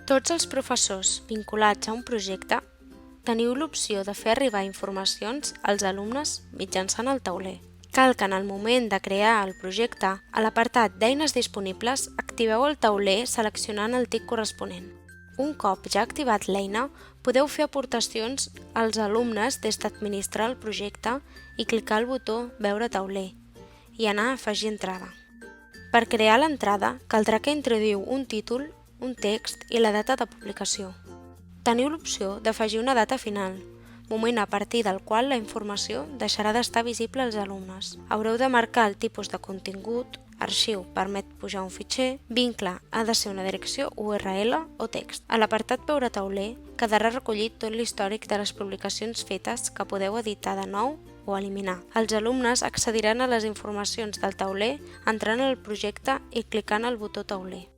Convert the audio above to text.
Tots els professors vinculats a un projecte teniu l'opció de fer arribar informacions als alumnes mitjançant el tauler. Cal que en el moment de crear el projecte, a l'apartat d'eines disponibles, activeu el tauler seleccionant el tic corresponent. Un cop ja activat l'eina, podeu fer aportacions als alumnes des d'administrar el projecte i clicar el botó Veure tauler i anar a afegir entrada. Per crear l'entrada, caldrà que introduïu un títol, un text i la data de publicació. Teniu l'opció d'afegir una data final, moment a partir del qual la informació deixarà d'estar visible als alumnes. Haureu de marcar el tipus de contingut, arxiu permet pujar un fitxer, vincle ha de ser una direcció URL o text. A l'apartat Veure tauler quedarà recollit tot l'històric de les publicacions fetes que podeu editar de nou o eliminar. Els alumnes accediran a les informacions del tauler entrant al projecte i clicant el botó tauler.